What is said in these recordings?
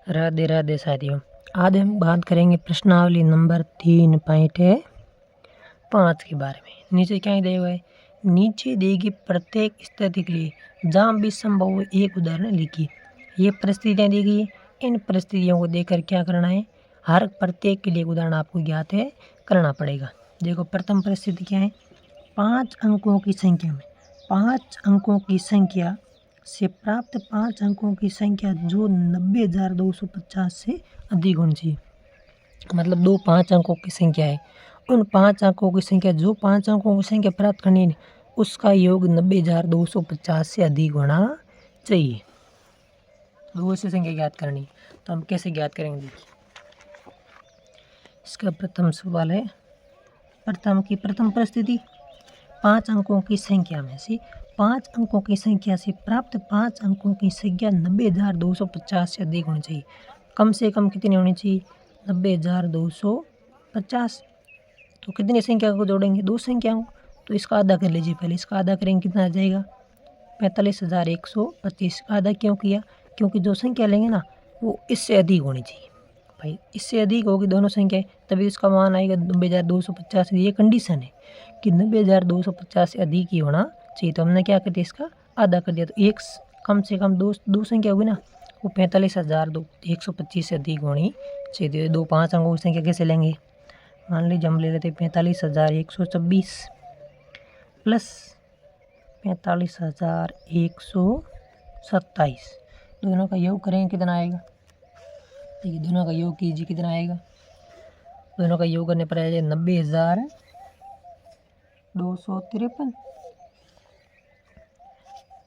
राधे राधे साथियों। आज हम बात करेंगे प्रश्नावली नंबर 3.5 के बारे में। नीचे क्या दिया हुआ है? नीचे दी गई प्रत्येक स्थिति के लिए जहाँ भी संभव हो एक उदाहरण लिखिए। ये परिस्थितियाँ दी गई है, इन परिस्थितियों को देखकर क्या करना है, हर प्रत्येक के लिए उदाहरण आपको ज्ञात है करना पड़ेगा। देखो प्रथम परिस्थिति क्या है, 5 अंकों की संख्या में 5 अंकों की संख्या से प्राप्त 5 अंकों की संख्या जो 90,250 से अधिक होनी चाहिए। मतलब दो 5 अंकों की संख्या है, उन 5 अंकों की संख्या जो 5 अंकों की संख्या प्राप्त करनी है उसका योग 90,250 से अधिक होना चाहिए। दो से संख्या ज्ञात करनी, तो हम कैसे ज्ञात करेंगे? देखिए इसका प्रथम सवाल है, प्रथम परिस्थिति 5 अंकों की संख्या में से 5 अंकों की संख्या से प्राप्त 5 अंकों की संख्या 90,250 से अधिक होनी चाहिए। कम से कम कितनी होनी चाहिए? 90,250। तो कितनी संख्या को जोड़ेंगे? दो संख्याओं, तो इसका आधा कर लीजिए। पहले इसका आधा करेंगे, कितना आ जाएगा? 45,125। आधा क्यों किया? क्योंकि जो संख्या लेंगे ना वो इससे अधिक होनी चाहिए। भाई इससे अधिक होगी दोनों संख्याएं, तभी इसका मान आएगा 90,250। ये कंडीशन है कि 90,250 से अधिक ही होना चाहिए। तो हमने क्या कर दिया, इसका आधा कर दिया। तो एक कम से कम दो संख्या होगी ना, वो 45,125 से अधिक होनी चाहिए। दो 5 अंकों की संख्या कैसे लेंगे? मान लीजिए हम ले लेते 45,126 प्लस 45,127। दोनों का योग करेंगे, कितना आएगा? देखिए दोनों का योग कीजिए, कितना आएगा? दोनों का योग करने पर आ जाएगा 90,253।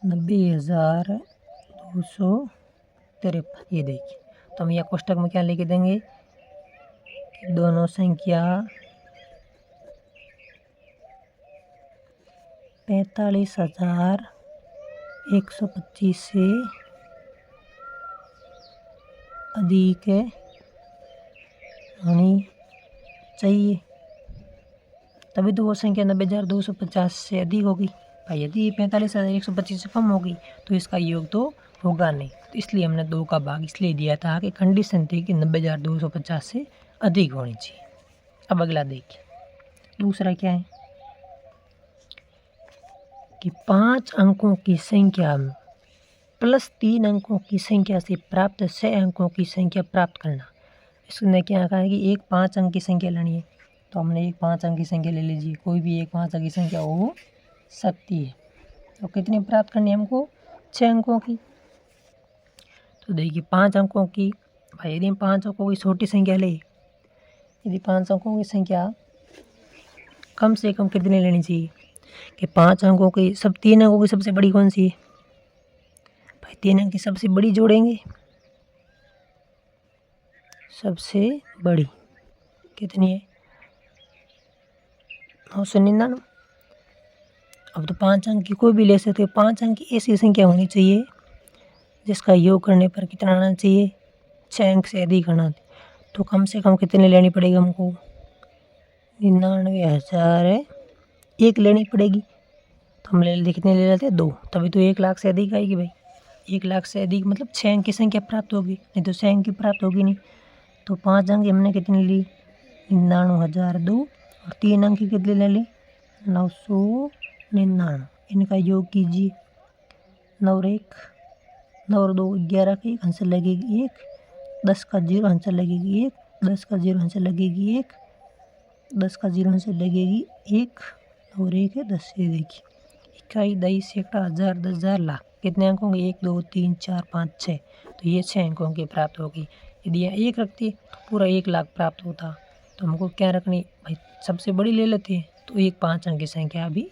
90,253। ये देखिए, तो हम यह कोष्टक में क्या लेके देंगे कि दोनों संख्या 45,125 से अधिक होनी चाहिए, तभी तो वो संख्या 90,250 से अधिक होगी। भाई यदि 45,125 से कम होगी तो इसका योग तो होगा नहीं। तो इसलिए हमने 2 का भाग इसलिए दिया था कि कंडीशन थी कि 90,250 से अधिक होनी चाहिए। अब अगला देखिए, दूसरा क्या है कि 5 अंकों की संख्या प्लस 3 अंकों की संख्या से प्राप्त 6 अंकों की संख्या प्राप्त करना। इसने क्या कहा है कि एक 5 अंक की संख्या लेनी है, तो हमने एक 5 अंक की संख्या ले लीजिए। कोई भी एक 5 अंक की संख्या हो सकती है। तो कितनी प्राप्त करनी है हमको? 6 अंकों की। तो देखिए 5 अंकों की, भाई यदि हम 5 अंकों की छोटी संख्या ले, यदि 5 अंकों की संख्या कम से कम कितनी लेनी चाहिए कि 5 अंकों की 3 अंकों की सबसे बड़ी कौन सी है? भाई 3 अंक की सबसे बड़ी जोड़ेंगे। सबसे बड़ी कितनी है? 999। अब तो 5 अंक की कोई भी ले सकते हो। 5 अंक की ऐसी संख्या होनी चाहिए जिसका योग करने पर कितना आना चाहिए? 6 अंक से अधिक आना। तो कम से कम कितनी लेनी पड़ेगी हमको? 99,001 लेनी पड़ेगी। तो हम कितने ले लेते हैं? 2, तभी तो 1 लाख से अधिक आएगी। भाई 1 लाख से अधिक मतलब 6 अंक की संख्या प्राप्त होगी, नहीं तो 6 अंक की प्राप्त होगी नहीं। तो 5 अंक हमने कितनी ली? 99,002। और 3 अंक की कितनी ले ली? 999। इनका योग कीजिए। 9 और 1, 9 और 2 11 का एक आंसर लगेगी 1, 10 का 0 आंसर लगेगी 1, 10 का 0 आंसर लगेगी 1, 10 का 0 आंसर लगेगी 1 और 1 है 10। ये देखिए 21, 22, 1,000, 10,000, लाख। कितने अंक होंगे? 1, 2, 3, 4, 5, 6। तो ये 6 अंकों की प्राप्त होगी। यदि यह 1 रखती तो पूरा 1 लाख प्राप्त होता। तो हमको क्या रखनी भाई? सबसे बड़ी ले लेते हैं तो एक 5 अंक की संख्या भी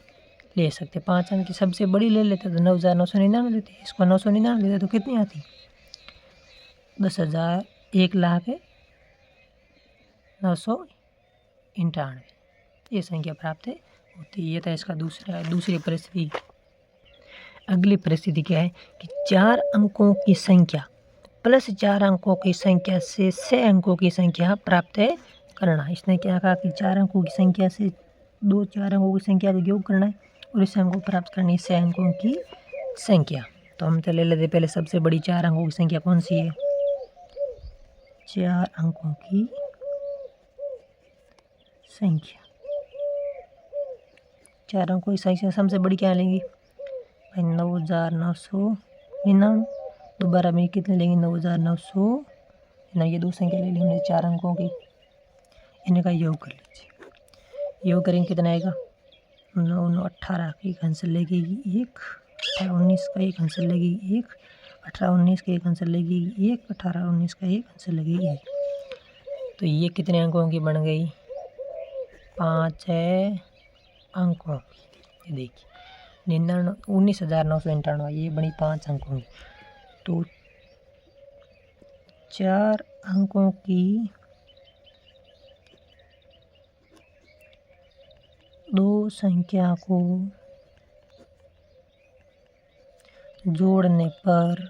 ले सकते। 5 अंक की सबसे बड़ी ले लेते तो 9,999 लेते। इसको 999 लेते तो कितनी आती? 10,000, 1 लाख है 999। ये संख्या प्राप्त होती है। ये था इसका दूसरी परिस्थिति। अगली परिस्थिति क्या है कि 4 अंकों की संख्या प्लस 4 अंकों की संख्या से 6 अंकों की संख्या प्राप्त करना। इसने क्या कहा कि 4 अंकों की संख्या से 4 अंकों की संख्या का योग करना है और इस अंक को प्राप्त करनी है 6 अंकों की संख्या। तो हम ले लेते पहले सबसे बड़ी 4 अंकों की संख्या कौन सी है? 4 अंकों की संख्या। 4 अंकों की संख्या सबसे बड़ी क्या लेंगे भाई 9,999। दोबारा में कितने लेंगे 9,900 ना, ये दो संख्या ले ली हमने 4 अंकों की, इनका योग कर लीजिए। योग करेंगे कितना आएगा 9 9 18 का एक आंसर लगेगी 1, 18 19 का एक आंसर लगेगी 1, 18 19 का एक आंसर लगेगी 1, 18 19 का एक आंसर लगेगी 1। तो ये कितने अंकों की बन गई 5 अंकों की। ये देखिए 19,991 ये बनी 5 अंकों की। तो 4 अंकों की दो संख्या को जोड़ने पर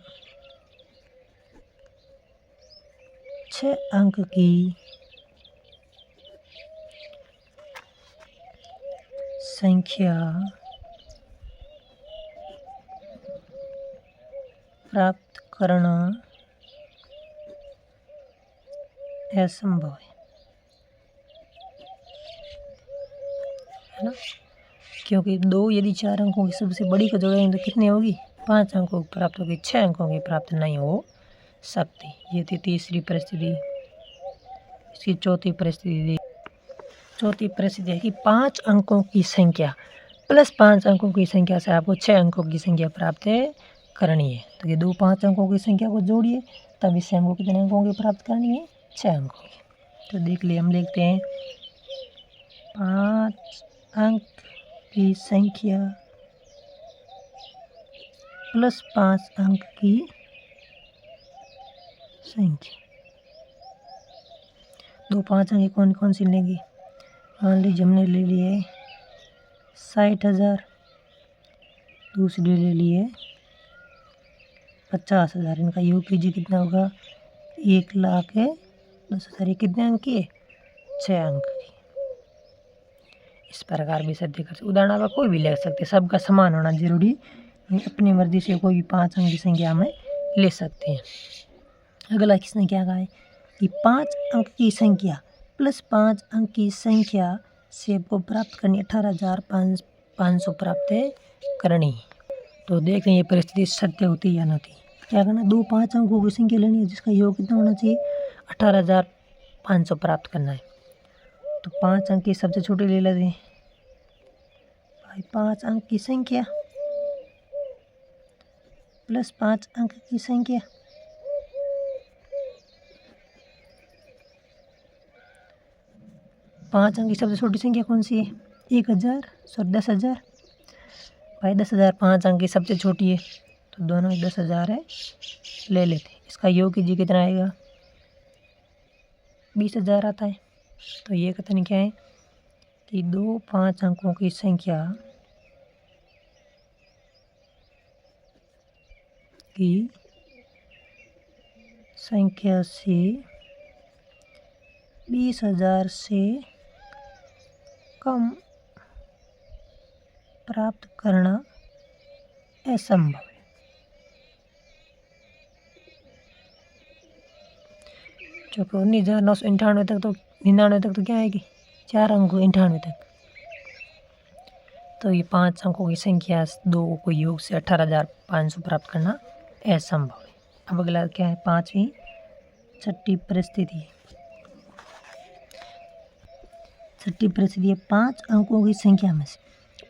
6 अंक की संख्या प्राप्त करना असंभव है ना, क्योंकि दो यदि 4 अंकों की सबसे बड़ी को जोड़ेंगे तो कितनी होगी 5 अंकों की प्राप्त होगी, 6 अंकों की प्राप्त नहीं हो सकती। ये थी तीसरी परिस्थिति। इसकी चौथी परिस्थिति है कि 5 अंकों की संख्या प्लस 5 अंकों की संख्या से आपको 6 अंकों की संख्या प्राप्त करनी है। तो ये दो 5 अंकों की संख्या को जोड़िए, तब इससे हमको कितने अंकों की प्राप्त करनी है 6 अंकों की। तो देख लिए हम लिखते हैं 5 अंक की संख्या प्लस 5 अंक की संख्या। दो 5 अंक कौन कौन सी लेंगे, मान लीजिए हमने ले लिए 60,000, दूसरी ले लिए 50,000। इनका योग कीजिए कितना होगा 1,10,000। कितने अंक की 6 अंक की। इस प्रकार भी सत्य कर सकते। उदाहरण आप कोई भी ले सकते, सबका समान होना जरूरी, अपनी मर्जी से कोई भी 5 अंक की संख्या में ले सकते हैं। अगला किसने क्या कहा है कि 5 अंक की संख्या प्लस 5 अंक की संख्या से आपको प्राप्त करनी 18,500 प्राप्त करनी। तो देखें ये परिस्थिति सत्य होती है या नहीं। क्या करना, दो 5 अंकों की संख्या लेनी है जिसका योग कितना होना चाहिए 18,500 प्राप्त करना है। तो 5 अंक की सबसे छोटी ले लेते हैं भाई 5 अंक की संख्या प्लस 5 अंक की संख्या। पाँच अंक की सबसे छोटी संख्या कौन सी है 1,000 सॉरी 10,000। भाई 10,000 5 अंक की सबसे छोटी है, तो दोनों 10,000 है ले लेते। इसका योग कीजिए कितना आएगा 20,000 आता है। तो ये कथन क्या है कि दो 5 अंकों की संख्या से 20,000 से कम प्राप्त करना असंभव है। चूँकि 19,998 तक तो 99 तक तो क्या आएगी 4 अंक 98 तक। तो ये 5 अंकों की संख्या दो को योग से 18,500 प्राप्त करना असंभव है। अब अगला क्या है छठी परिस्थिति है 5 अंकों की संख्या में से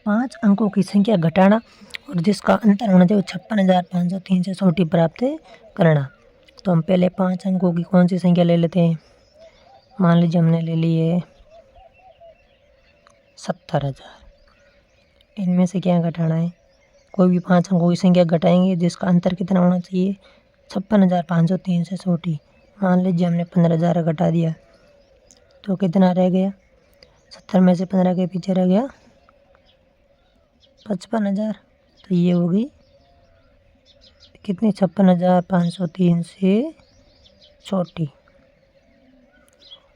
5 अंकों की संख्या घटाना और जिसका अंतर होना चाहिए 56,503 से 100 प्राप्त करना। तो हम पहले 5 अंकों की कौन सी संख्या ले लेते हैं, मान लीजिए हमने ले ली है 70,000। इनमें से क्या घटाना है, कोई भी 5 अंकों की संख्या घटाएंगे जिसका अंतर कितना होना चाहिए 56,503 से 100। मान लीजिए हमने 15,000 घटा दिया तो कितना रह गया 70 में से 15 के पीछे रह गया 55,000। तो ये होगी कितनी 56,503 से 100।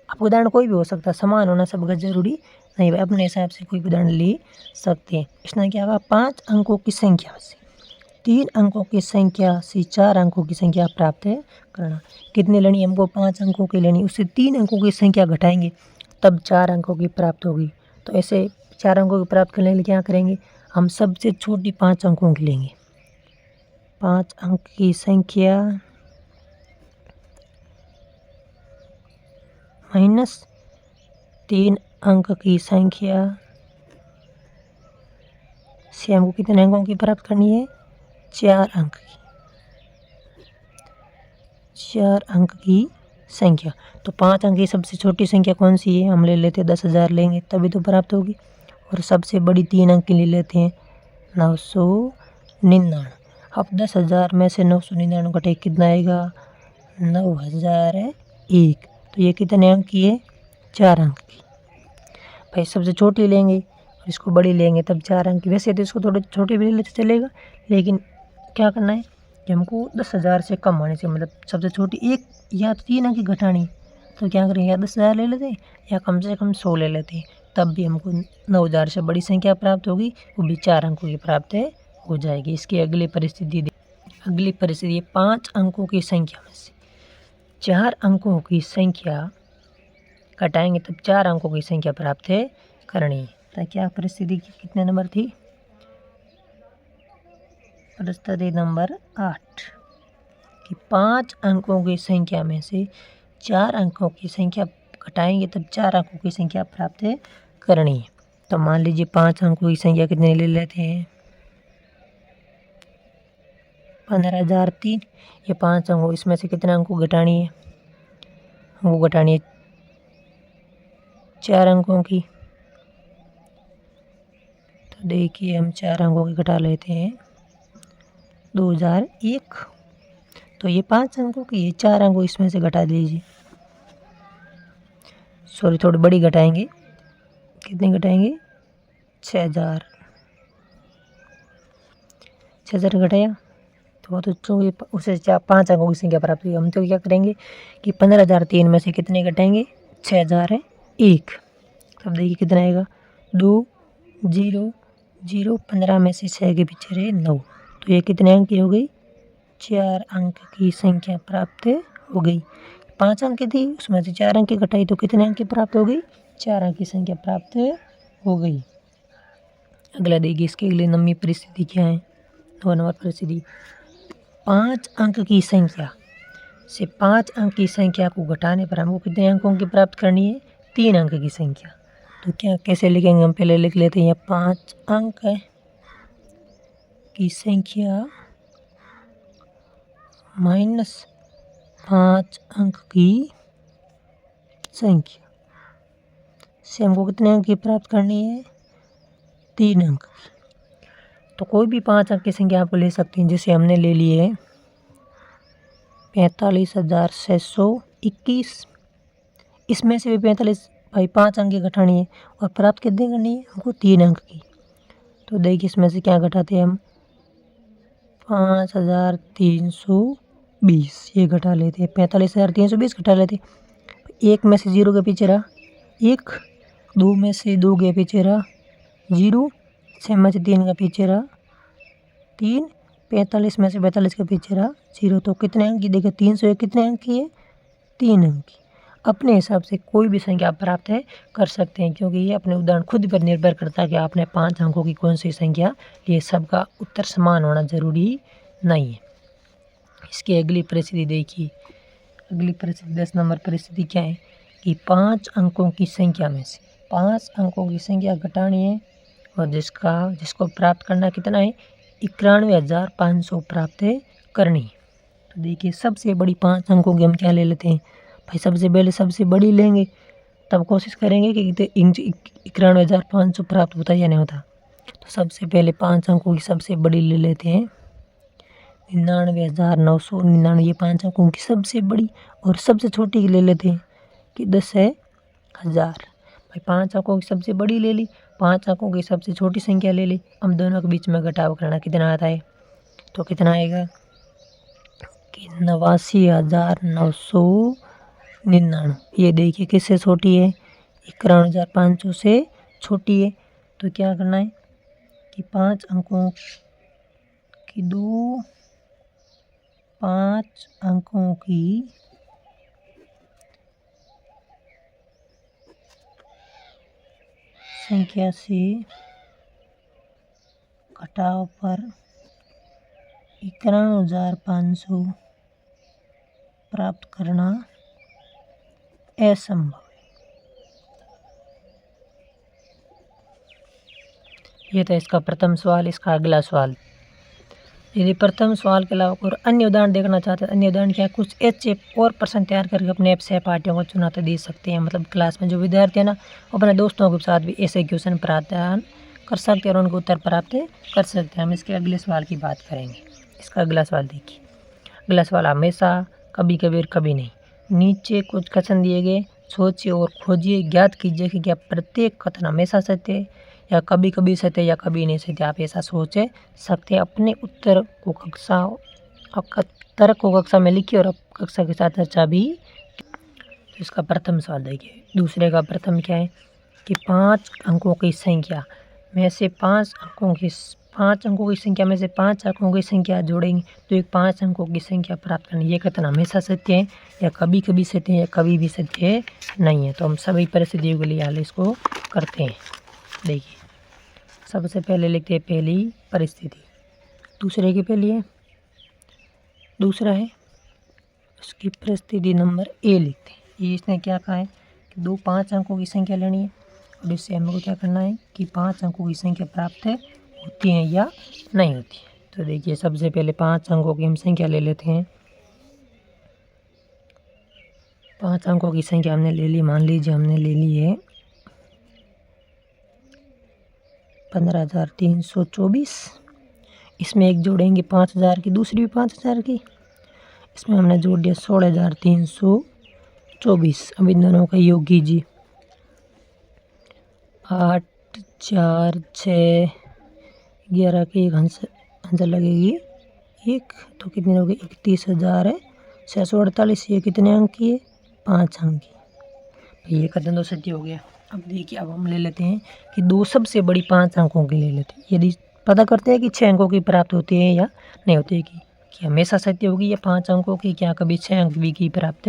अब उदाहरण कोई भी हो सकता है, समान होना सबका जरूरी नहीं भाई, अपने हिसाब से कोई उदाहरण ले सकते हैं। इसने क्या कहा 5 अंकों की संख्या से 3 अंकों की संख्या से 4 अंकों की संख्या प्राप्त करना। कितनी लेनी हमको? 5 अंकों की लेनी। उससे 3 अंकों की संख्या घटाएंगे तब 4 अंकों की प्राप्त होगी। तो ऐसे 4 अंकों की प्राप्त करने के लिए क्या करेंगे? हम सबसे छोटी 5 अंकों की लेंगे। 5 अंक की संख्या माइनस 3 अंक की संख्या से हमको कितने अंकों की प्राप्त करनी है? 4 अंक की। 4 अंक की संख्या। तो 5 अंक की सबसे छोटी संख्या कौन सी है? हम ले लेते 10,000 लेंगे तभी तो प्राप्त होगी। और सबसे बड़ी 3 अंक की ले लेते हैं 999। अब 10,000 में से 999 घटे कितना आएगा? 9,001। तो ये कितने अंक की है? 4 अंक की। भाई सबसे छोटी लेंगे और इसको बड़ी लेंगे तब 4 अंक की। वैसे तो इसको थोड़े छोटे भी ले लेते चलेगा, लेकिन क्या करना है कि हमको 10,000 से कम होने से, मतलब सबसे छोटी एक या 3 अंक की घटानी। तो क्या करेंगे? या 10,000 ले लेते हैं या कम से कम 100 ले लेते हैं, तब भी हमको 9,000 से बड़ी संख्या प्राप्त होगी, वो भी 4 अंकों की प्राप्त हो जाएगी। इसकी अगली परिस्थिति 5 अंकों की संख्या में से 4 अंकों की संख्या घटाएंगे तब 4 अंकों की संख्या प्राप्त करनी है। तो क्या परिस्थिति कितने नंबर थी? परिस्थिति नंबर 8 कि 5 अंकों की संख्या में से 4 अंकों की संख्या घटाएंगे तब 4 अंकों की संख्या प्राप्त करनी है। तो मान लीजिए 5 अंकों की संख्या कितने ले लेते हैं? 15,003। ये 5 अंकों, इसमें से कितने अंकों घटानी है? वो घटानी है 4 अंकों की। तो देखिए हम 4 अंकों की घटा लेते हैं 2001। तो ये 5 अंकों की, ये 4 अंकों इसमें से घटा दीजिए। सॉरी, थोड़ी बड़ी घटाएंगे। कितने घटाएंगे? 6,000। 6,000 घटाया तो वो तो चूँकि उसे 5 अंकों की संख्या प्राप्त हुई। हम तो क्या करेंगे कि 15,003 में से कितने घटाएंगे? 6,001। तब देखिए कितना आएगा? 2 0 0। 15 में से 6 के पीछे रहे 9। तो ये कितने अंक की हो गई? 4 अंक की संख्या प्राप्त हो गई। 5 अंक की थी, उसमें से 4 अंक की घटाई तो कितने अंक की प्राप्त हो गई? 4 अंक की संख्या प्राप्त हो गई। अगला देखिए, इसके अगले नंबी परिस्थिति क्या है? 2 नंबर परिस्थिति 5 अंक की संख्या से 5 अंक की संख्या को घटाने पर हमको कितने अंकों की प्राप्त करनी है? 3 अंक की संख्या। तो क्या कैसे लिखेंगे? हम पहले लिख लेते हैं 5 अंक की संख्या माइनस 5 अंक की संख्या से हमको कितने अंक की प्राप्त करनी है? 3 अंक की। तो कोई भी 5 अंक की संख्या आप ले सकते हैं, जैसे हमने ले लिए है 45,621। इसमें से भी 45 भाई 5 अंक की घटानी है और प्राप्त कितनी करनी है? हमको 3 अंक की। तो देखिए इसमें से क्या घटाते हैं हम? 5,320 ये घटा लेते हैं। 45,320 घटा लेते हैं। 1 में से 0 के पीछे रहा 1, 2 में से 2 के पीछे रहा 0, 6 में से 3 का पीछे रहा 3, 45 में से 42 के पीछे रहा 0। तो कितने अंक की? देखिए 301 कितने अंक की है? 3 अंक की। अपने हिसाब से कोई भी संख्या आप प्राप्त कर सकते हैं, क्योंकि ये अपने उदाहरण खुद पर निर्भर करता है कि आपने 5 अंकों की कौन सी संख्या, ये सबका उत्तर समान होना जरूरी नहीं है। इसकी अगली परिस्थिति देखिए। अगली परिस्थिति 10 नंबर परिस्थिति क्या है कि 5 अंकों की संख्या में से 5 अंकों की संख्या घटानी है और जिसको प्राप्त करना कितना है? 91,500 प्राप्त करनी है। तो देखिए सबसे बड़ी 5 अंकों की हम क्या ले लेते हैं? भाई सबसे पहले सबसे बड़ी लेंगे, तब कोशिश करेंगे कि 91,500 प्राप्त होता है या नहीं होता। तो सबसे पहले 5 अंकों की सबसे बड़ी ले लेते हैं 99,999। ये 5 अंकों की सबसे बड़ी। और सबसे छोटी की ले लेते हैं कि 10,000। भाई 5 अंकों की सबसे बड़ी ले ली, 5 अंकों की सबसे छोटी संख्या ले ली। अब दोनों के बीच में घटाव करना, कितना आता है? तो कितना आएगा कि 89,999। ये देखिए किससे छोटी है? 91,500 से छोटी है। तो क्या करना है कि 5 अंकों कि दो 5 अंकों की संख्या से घटाव पर 91,500 प्राप्त करना असंभव है। ये था इसका प्रथम सवाल। इसका अगला सवाल, यदि प्रथम सवाल के अलावा और अन्य उदाहरण देखना चाहते हैं, अन्य उदाहरण क्या, कुछ ऐसे और प्रश्न तैयार करके अपने ऐप सहपाठियों को चुनाते दे सकते हैं। मतलब क्लास में जो विद्यार्थी है ना, अपने दोस्तों के साथ भी ऐसे क्वेश्चन प्रदान कर सकते हैं और उनको उत्तर प्राप्त कर सकते हैं। हम इसके अगले सवाल की बात करेंगे। इसका अगला सवाल देखिए। अगला सवाल, हमेशा, कभी कभी और कभी नहीं। नीचे कुछ कथन दिए गए, सोचिए और खोजिए, ज्ञात कीजिए कि क्या प्रत्येक कथन हमेशा सत्य है या कभी कभी सत्य या कभी नहीं सत्य। आप ऐसा सोच सकते हैं। अपने उत्तर को कक्षा में लिखिए और कक्षा के साथ चर्चा भी। इसका प्रथम सवाल देखिए। दूसरे का प्रथम क्या है कि 5 अंकों की संख्या में से 5 अंकों की संख्या में से 5 अंकों की संख्या जोड़ेंगे तो एक 5 अंकों की संख्या प्राप्त करनी। ये कथन हमेशा सत्य है या कभी कभी सत्य है या कभी भी सत्य नहीं है। तो हम सभी परिस्थितियों के लिए हाल इसको करते हैं। देखिए, सबसे पहले लिखते हैं पहली परिस्थिति, दूसरे के पहली है, दूसरा है उसकी परिस्थिति नंबर ए लिखते हैं। ये इसने क्या कहा है कि 5 अंकों की संख्या लेनी है और इससे हमको क्या करना है कि 5 अंकों की संख्या प्राप्त होती है या नहीं होती है। तो देखिए, सबसे पहले 5 अंकों की हम संख्या ले लेते हैं। 5 अंकों की संख्या हमने ले ली, मान लीजिए हमने ले ली है 15,324। इसमें एक जोड़ेंगे 5,000 की, दूसरी भी 5,000 की, इसमें हमने जोड़ दिया 16,324। अब इन दोनों का योग कीजिए। 8, 4, 6, 11 की एक आंसर लगेगी 1, तो कितने हो गए 31,648। ये कितने अंक की है 5 अंक की। ये कथन तो सत्य हो गया। अब देखिए, अब हम ले लेते हैं कि 2 सबसे बड़ी 5 अंकों की ले लेते हैं। यदि पता करते हैं कि 6 अंकों की प्राप्त होती है या नहीं होती है, कि हमेशा सत्य होगी या 5 अंकों की, क्या कभी 6 अंक भी की प्राप्त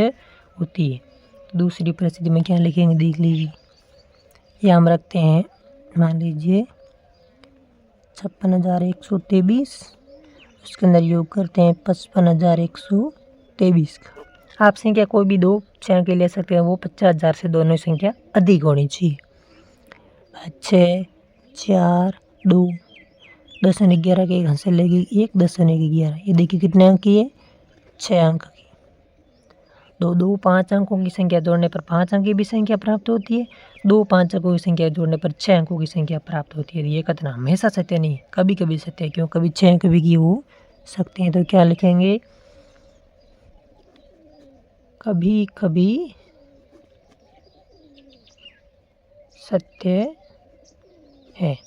होती है। तो दूसरी परिस्थिति में क्या लिखेंगे देख लीजिए। ये हम रखते हैं, मान लीजिए 56,123, उसके अंदर योग करते हैं 55,123 का। आप संख्या कोई भी 2 6 के ले सकते हैं, वो 50,000 से दोनों संख्या अधिक होनी चाहिए। 6, 4, 2, 10,11 के एक आंसर लगेगी 1, 10,11। ये देखिए कितने अंक की है 6 अंक की। 2 5 अंकों की संख्या जोड़ने पर 5 अंक की भी संख्या प्राप्त होती है। 2 5 अंकों की संख्या जोड़ने पर 6 अंकों की संख्या प्राप्त होती है। ये कथन हमेशा सत्य नहीं है, कभी कभी सत्य है, क्यों कभी 6 अंक भी की हो सकते हैं। तो क्या लिखेंगे, कभी कभी सत्य है।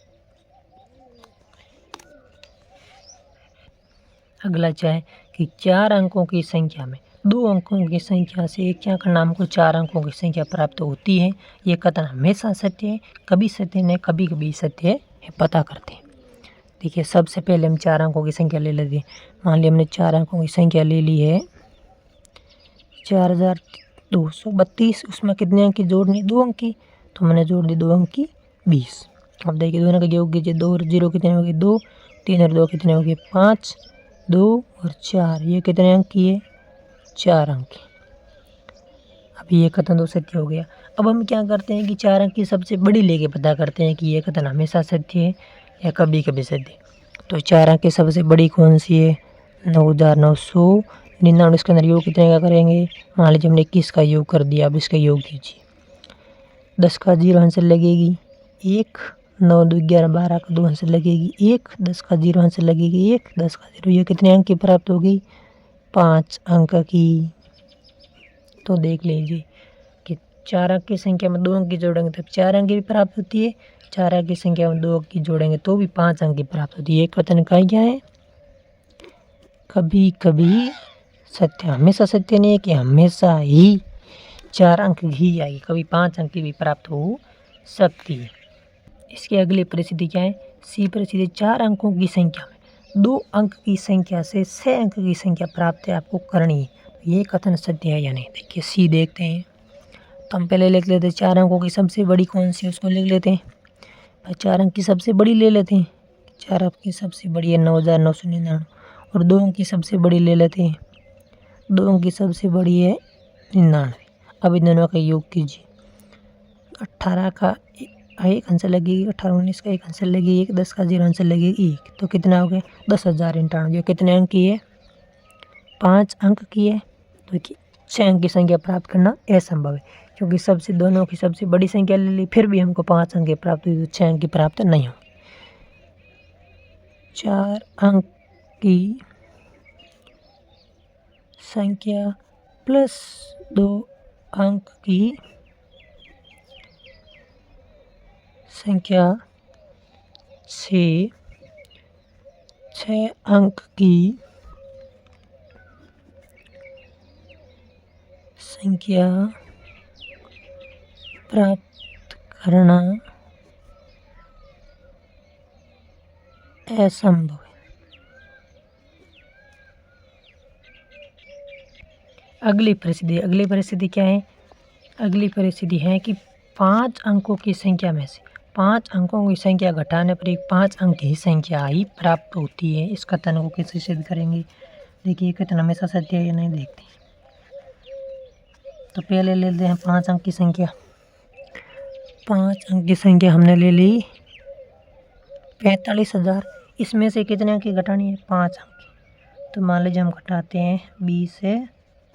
अगला क्या है कि 4 अंकों की संख्या में 2 अंकों की संख्या से क्या करना, हमको 4 अंकों की संख्या प्राप्त होती है। ये कथन हमेशा सत्य है, कभी सत्य नहीं, कभी कभी सत्य है, पता करते हैं। देखिए, सबसे पहले हम 4 अंकों की संख्या ले लेते हैं। मान लिया हमने 4 अंकों की संख्या ले ली है 4,232। उसमें कितने अंक की जोड़नी, 2 अंक की, तो मैंने जोड़ दी 2 अंक की 20। अब देखिए दोनों का योग कीजिए। 2 और 0 कितने हो गए 2, 3 और 2 कितने हो गए 5, 2 और 4, ये कितने अंक की है 4 अंक की। अभी ये कथन तो सत्य हो गया। अब हम क्या करते हैं कि 4 अंक की सबसे बड़ी लेके पता करते हैं कि ये कथन हमेशा सत्य है या कभी कभी सत्य। तो 4 अंक की सबसे बड़ी कौन सी है 9,999। इसके अंदर योग कितने का करेंगे, मान लीजिए हमने 21 का योग कर दिया। अब इसका योग कीजिए। 10 का 0 आंसर लगेगी 1, 9, 2, 11, 12 का 2 आंसर लगेगी 1, 10 का 0 आंसर लगेगी 1, 10 का 0। ये कितने अंक की प्राप्त होगी 5 अंक की। तो देख लीजिए कि 4 अंक की संख्या में 2 अंक की जोड़ेंगे तब 4 अंक की भी प्राप्त होती है, 4 अंक की संख्या में 2 अंक की जोड़ेंगे तो भी 5 अंक की प्राप्त होती है। ये कथन का क्या है, कभी कभी सत्य, हमेशा सत्य नहीं है कि हमेशा ही 4 अंक ही आएगी, कभी 5 अंक की भी प्राप्त हो सकती है। इसकी अगली परिस्थिति क्या है, सी परिस्थिति। 4 अंकों की संख्या में 2 अंक की संख्या से 6 अंक की संख्या प्राप्त है आपको करनी है। तो ये कथन सत्य है या नहीं? देखिए सी देखते हैं। तो हम पहले लिख लेते हैं 4 अंकों की सबसे बड़ी कौन सी है उसको लिख लेते हैं। 4 अंक की सबसे बड़ी ले लेते हैं। 4 अंक की सबसे बड़ी है 9999 और 2 अंक की सबसे बड़ी ले लेते हैं। 2 अंक की सबसे बड़ी है 99। अब इन दोनों का योग कीजिए। 18 का एक आंसर लगेगी, 18 19 का एक आंसर लगेगी, 1 10 का 0 आंसर लगेगी 1। तो कितना हो गया 10,099। कितने अंक की है? 5 अंक की है। तो देखिए 6 अंक की संख्या प्राप्त करना असंभव है, क्योंकि दोनों की सबसे बड़ी संख्या ले ली, फिर भी हमको 5 अंक प्राप्त हुई, तो 6 अंक की प्राप्त नहीं होगी। 4 अंक की संख्या प्लस 2 अंक की संख्या से 6 अंक की संख्या प्राप्त करना असंभव है। अगली परिस्थिति क्या है? अगली परिस्थिति है कि 5 अंकों की संख्या में से 5 अंकों की संख्या घटाने पर एक 5 अंक की संख्या ही प्राप्त होती है। इस कथन को कैसे सिद्ध करेंगे? देखिए कथन हमेशा सत्य है या नहीं देखते हैं। तो पहले ले लेते हैं 5 अंक की संख्या। 5 अंक की संख्या हमने ले ली 45,000। इसमें से कितने अंक की घटानी है? 5 अंक की। तो मान लीजिए हम घटाते हैं 20 से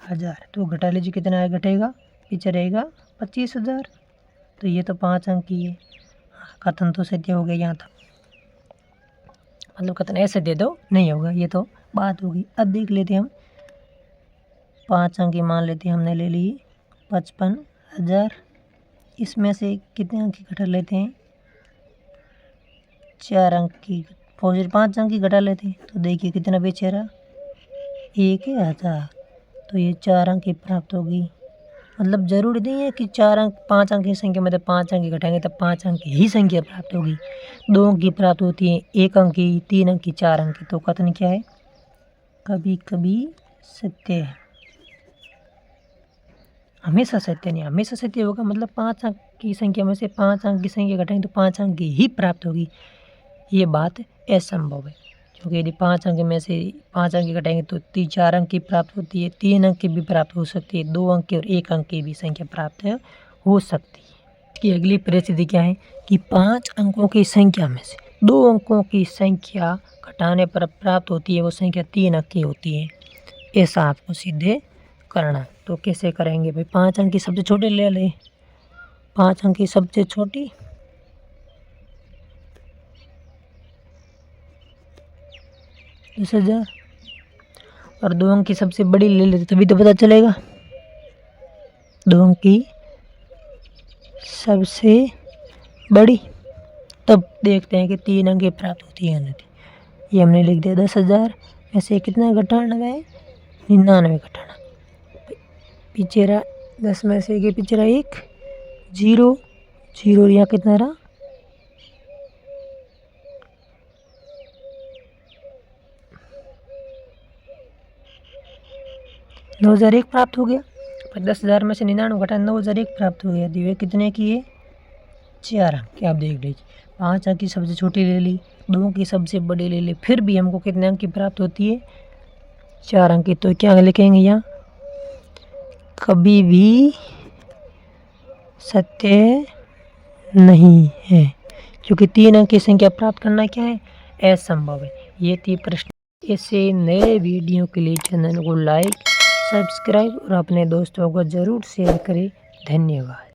1000। तो घटा लीजिए कितना घटेगा, पीछे रहेगा 25,000। तो ये तो 5 अंक की है। कथन तो सत्य हो गया यहाँ तक, मतलब कथन ऐसे दे दो नहीं होगा, ये तो बात होगी। अब देख लेते हैं हम 5 अंक की मान लेते हैं हमने ले ली 55,000। इसमें से कितने अंक की घटा लेते हैं? 4 अंक की, 5 अंक की घटा लेते हैं। तो देखिए कितना बचे रहा 1,000। तो ये 4 अंक की प्राप्त होगी। मतलब ज़रूरी नहीं है कि 4 अंक 5 अंक की संख्या मतलब 5 अंक की घटाएंगे तब 5 अंक की ही संख्या प्राप्त होगी। 2 अंक की प्राप्त होती है, 1 अंक की, 3 अंक की, 4 अंक की। तो कथन क्या है? कभी कभी सत्य है, हमेशा सत्य नहीं। हमेशा सत्य होगा मतलब 5 अंक की संख्या में से 5 अंक की संख्या घटाएंगे तो 5 अंक की ही प्राप्त होगी। ये बात असंभव है, क्योंकि यदि 5 अंक में से 5 अंक घटाएंगे तो 4 अंक की प्राप्त होती है, 3 अंक की भी प्राप्त हो सकती है, 2 अंक की और 1 अंक की भी संख्या प्राप्त हो सकती है। कि अगली परिस्थिति क्या है कि 5 अंकों की संख्या में से 2 अंकों की संख्या घटाने पर प्राप्त होती है वो संख्या 3 अंक की होती है। ऐसा आपको सिद्ध करना। तो कैसे करेंगे भाई? 5 अंक की सबसे छोटी ले लें। 5 अंक की सबसे छोटी 10,000 और 2 अंक की सबसे बड़ी ले लेते तभी तो पता चलेगा। 2 अंक की सबसे बड़ी, तब देखते हैं कि 3 अंक की प्राप्त होती है नहीं। ये हमने लिख दिया 10,000 में से कितना घटाना है? 99 घटाना। पीछे रहा 10 में से के पीछे रहा 1 0 0, यहाँ कितना रहा 9,001 प्राप्त हो गया। पर 10,000 में से 99 घटा 9,001 प्राप्त हो गया। दिव्य कितने की है? 4 अंक की। आप देख लीजिए 5 अंक की सबसे छोटी ले ली, 2 अंक की सबसे बड़ी ले ली, फिर भी हमको कितने अंक की प्राप्त होती है? 4 अंक की। तो क्या लिखेंगे यहाँ? कभी भी सत्य नहीं है, क्योंकि 3 अंक की संख्या प्राप्त करना क्या है? असंभव है। ये थी प्रश्न। ऐसे नए वीडियो के लिए चैनल को लाइक, सब्सक्राइब और अपने दोस्तों को ज़रूर शेयर करें। धन्यवाद।